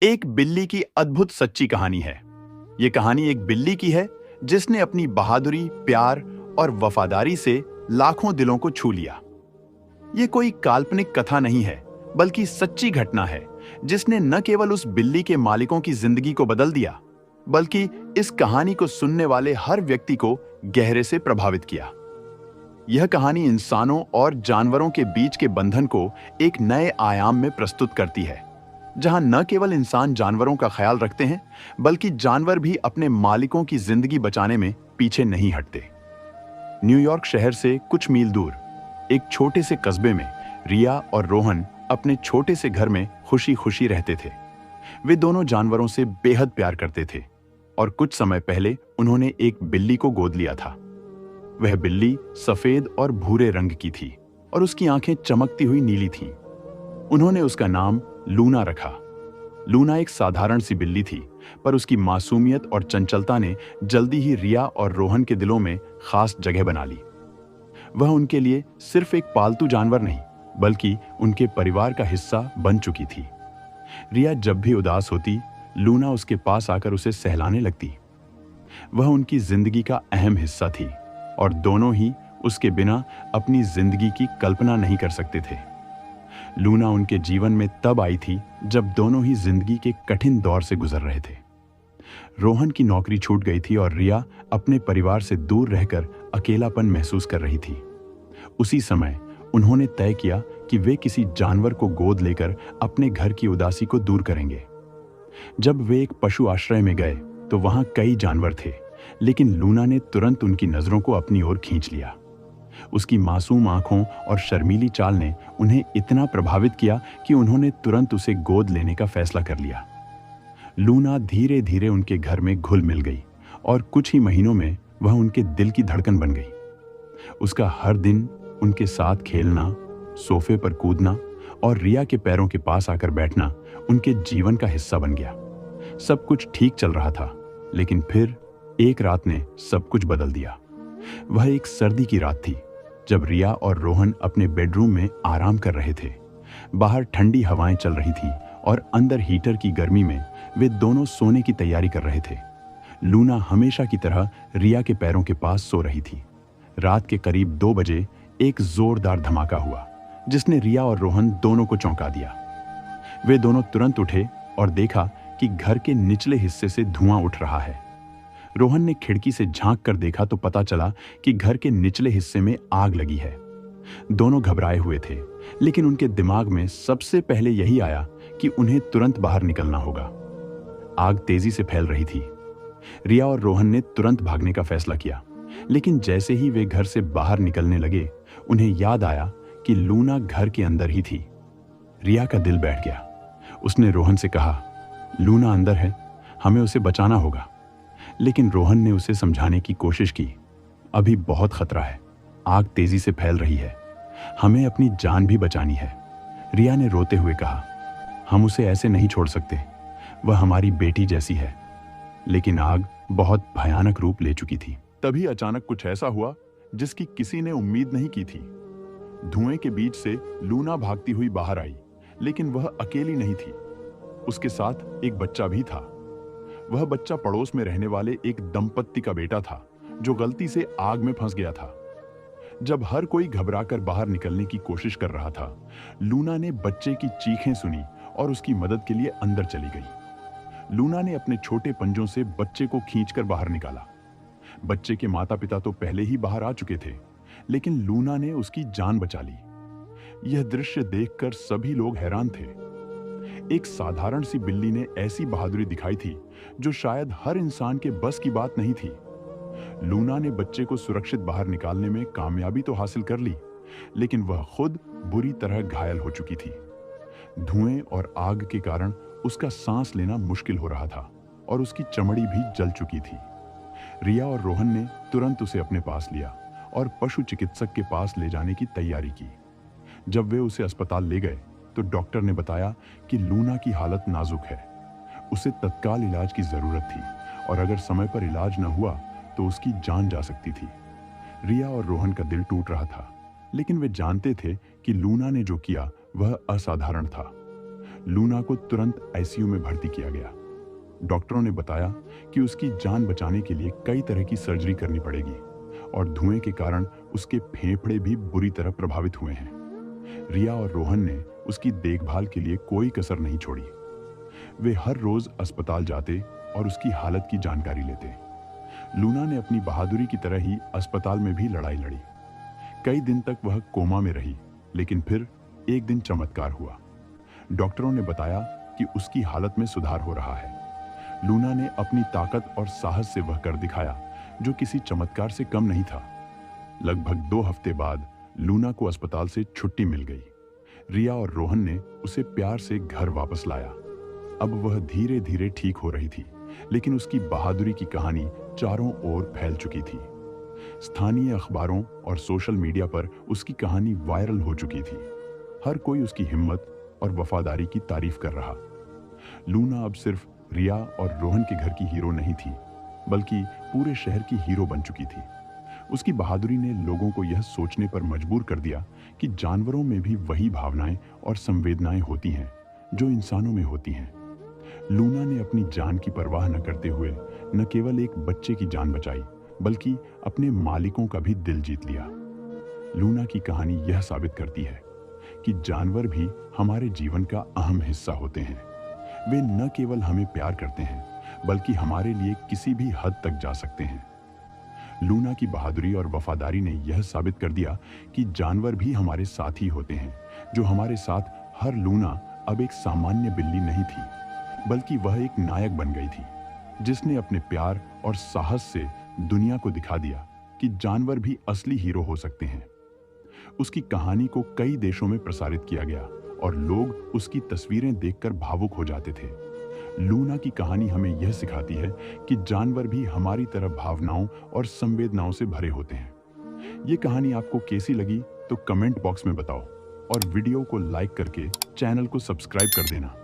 एक बिल्ली की अद्भुत सच्ची कहानी है। ये कहानी एक बिल्ली की है जिसने अपनी बहादुरी, प्यार और वफादारी से लाखों दिलों को छू लिया। ये कोई काल्पनिक कथा नहीं है, बल्कि सच्ची घटना है जिसने न केवल उस बिल्ली के मालिकों की जिंदगी को बदल दिया, बल्कि इस कहानी को सुनने वाले हर व्यक्ति को गहरे से प्रभावित किया। यह कहानी इंसानों और जानवरों के बीच के बंधन को एक नए आयाम में प्रस्तुत करती है, जहां न केवल इंसान जानवरों का ख्याल रखते हैं, बल्कि जानवर भी अपने मालिकों की जिंदगी बचाने में पीछे नहीं हटते। न्यूयॉर्क शहर से कुछ मील दूर एक छोटे से कस्बे में रिया और रोहन अपने छोटे से घर में खुशी खुशी रहते थे। वे दोनों जानवरों से बेहद प्यार करते थे और कुछ समय पहले उन्होंने एक बिल्ली को गोद लिया था। वह बिल्ली सफेद और भूरे रंग की थी और उसकी आंखें चमकती हुई नीली थीं। उन्होंने उसका नाम लूना रखा। लूना एक साधारण सी बिल्ली थी, पर उसकी मासूमियत और चंचलता ने जल्दी ही रिया और रोहन के दिलों में खास जगह बना ली। वह उनके लिए सिर्फ एक पालतू जानवर नहीं, बल्कि उनके परिवार का हिस्सा बन चुकी थी। रिया जब भी उदास होती, लूना उसके पास आकर उसे सहलाने लगती। वह उनकी जिंदगी का अहम हिस्सा थी और दोनों ही उसके बिना अपनी जिंदगी की कल्पना नहीं कर सकते थे। लूना उनके जीवन में तब आई थी जब दोनों ही जिंदगी के कठिन दौर से गुजर रहे थे। रोहन की नौकरी छूट गई थी और रिया अपने परिवार से दूर रहकर अकेलापन महसूस कर रही थी। उसी समय उन्होंने तय किया कि वे किसी जानवर को गोद लेकर अपने घर की उदासी को दूर करेंगे। जब वे एक पशु आश्रय में गए तो वहां कई जानवर थे, लेकिन लूना ने तुरंत उनकी नजरों को अपनी ओर खींच लिया। उसकी मासूम आंखों और शर्मीली चाल ने उन्हें इतना प्रभावित किया कि उन्होंने तुरंत उसे गोद लेने का फैसला कर लिया। लूना धीरे धीरे उनके घर में घुल मिल गई और कुछ ही महीनों में वह उनके दिल की धड़कन बन गई। उसका हर दिन उनके साथ खेलना, सोफे पर कूदना और रिया के पैरों के पास आकर बैठना उनके जीवन का हिस्सा बन गया। सब कुछ ठीक चल रहा था, लेकिन फिर एक रात ने सब कुछ बदल दिया। वह एक सर्दी की रात थी, जब रिया और रोहन अपने बेडरूम में आराम कर रहे थे। बाहर ठंडी हवाएं चल रही थीं और अंदर हीटर की गर्मी में वे दोनों सोने की तैयारी कर रहे थे। लूना हमेशा की तरह रिया के पैरों के पास सो रही थी। रात के करीब 2 बजे एक जोरदार धमाका हुआ, जिसने रिया और रोहन दोनों को चौंका दिया। वे दोनों तुरंत उठे और देखा कि घर के निचले हिस्से से धुआं उठ रहा है। रोहन ने खिड़की से झांक कर देखा तो पता चला कि घर के निचले हिस्से में आग लगी है। दोनों घबराए हुए थे, लेकिन उनके दिमाग में सबसे पहले यही आया कि उन्हें तुरंत बाहर निकलना होगा। आग तेजी से फैल रही थी। रिया और रोहन ने तुरंत भागने का फैसला किया, लेकिन जैसे ही वे घर से बाहर निकलने लगे, उन्हें याद आया कि लूना घर के अंदर ही थी। रिया का दिल बैठ गया। उसने रोहन से कहा, लूना अंदर है, हमें उसे बचाना होगा। लेकिन रोहन ने उसे समझाने की कोशिश की, अभी बहुत खतरा है, आग तेजी से फैल रही है, हमें अपनी जान भी बचानी है। रिया ने रोते हुए कहा, हम उसे ऐसे नहीं छोड़ सकते, वह हमारी बेटी जैसी है। लेकिन आग बहुत भयानक रूप ले चुकी थी। तभी अचानक कुछ ऐसा हुआ जिसकी किसी ने उम्मीद नहीं की थी। धुएं के बीच से लूना भागती हुई बाहर आई, लेकिन वह अकेली नहीं थी। उसके साथ एक बच्चा भी था। वह बच्चा पड़ोस में रहने वाले एक दंपत्ति का बेटा था, जो गलती से आग में फंस गया था। जब हर कोई घबराकर बाहर निकलने की कोशिश कर रहा था, लूना ने बच्चे की चीखें सुनी और उसकी मदद के लिए अंदर चली गई। लूना ने अपने छोटे पंजों से बच्चे को खींचकर बाहर निकाला। बच्चे के माता पिता तो पहले ही बाहर आ चुके थे, लेकिन लूना ने उसकी जान बचा ली। यह दृश्य देखकर सभी लोग हैरान थे। एक साधारण सी बिल्ली ने ऐसी बहादुरी दिखाई थी जो शायद हर इंसान के बस की बात नहीं थी। लूना ने बच्चे को सुरक्षित बाहर निकालने में कामयाबी तो हासिल कर ली, लेकिन वह खुद बुरी तरह घायल हो चुकी थी। धुएं और आग के कारण उसका सांस लेना मुश्किल हो रहा था और उसकी चमड़ी भी जल चुकी थी। रिया और रोहन ने तुरंत उसे अपने पास लिया और पशु चिकित्सक के पास ले जाने की तैयारी की। जब वे उसे अस्पताल ले गए तो डॉक्टर ने बताया कि लूना की हालत नाजुक है, उसे तत्काल इलाज की जरूरत थी और अगर समय पर इलाज न हुआ तो उसकी जान जा सकती थी। रिया और रोहन का दिल टूट रहा था, लेकिन वे जानते थे कि लूना ने जो किया वह असाधारण था। लूना को तुरंत आईसीयू में भर्ती किया गया। डॉक्टरों ने बताया कि उसकी जान बचाने के लिए कई तरह की सर्जरी करनी पड़ेगी और धुएं के कारण उसके फेफड़े भी बुरी तरह प्रभावित हुए हैं। रिया और रोहन ने उसकी देखभाल के लिए कोई कसर नहीं छोड़ी। वे हर रोज अस्पताल जाते और उसकी हालत की जानकारी लेते। लूना ने अपनी बहादुरी की तरह ही अस्पताल में भी लड़ाई लड़ी। कई दिन तक वह कोमा में रही, लेकिन फिर एक दिन चमत्कार हुआ। डॉक्टरों ने बताया कि उसकी हालत में सुधार हो रहा है। लूना ने अपनी ताकत और साहस से वह कर दिखाया जो किसी चमत्कार से कम नहीं था। लगभग 2 हफ्ते बाद लूना को अस्पताल से छुट्टी मिल गई। रिया और रोहन ने उसे प्यार से घर वापस लाया। अब वह धीरे धीरे ठीक हो रही थी, लेकिन उसकी बहादुरी की कहानी चारों ओर फैल चुकी थी। स्थानीय अखबारों और सोशल मीडिया पर उसकी कहानी वायरल हो चुकी थी। हर कोई उसकी हिम्मत और वफादारी की तारीफ कर रहा। लूना अब सिर्फ रिया और रोहन के घर की हीरो नहीं थी, बल्कि पूरे शहर की हीरो बन चुकी थी। उसकी बहादुरी ने लोगों को यह सोचने पर मजबूर कर दिया कि जानवरों में भी वही भावनाएं और संवेदनाएं होती हैं जो इंसानों में होती हैं। लूना ने अपनी जान की परवाह न करते हुए न केवल एक बच्चे की जान बचाई, बल्कि अपने मालिकों का भी दिल जीत लिया। लूना की कहानी यह साबित करती है कि जानवर भी हमारे जीवन का अहम हिस्सा होते हैं। वे न केवल हमें प्यार करते हैं, बल्कि हमारे लिए किसी भी हद तक जा सकते हैं। लूना की बहादुरी और वफादारी ने यह साबित कर दिया कि जानवर भी हमारे साथी होते हैं। जो हमारे साथ हर लूना अब एक सामान्य बिल्ली नहीं थी, बल्कि वह एक नायक बन गई थी, जिसने अपने प्यार और साहस से दुनिया को दिखा दिया कि जानवर भी असली हीरो हो सकते हैं। उसकी कहानी को कई देशों में प्रसारित किया गया और लोग उसकी तस्वीरें देखकर भावुक हो जाते थे। लूना की कहानी हमें यह सिखाती है कि जानवर भी हमारी तरह भावनाओं और संवेदनाओं से भरे होते हैं। ये कहानी आपको कैसी लगी तो कमेंट बॉक्स में बताओ और वीडियो को लाइक करके चैनल को सब्सक्राइब कर देना।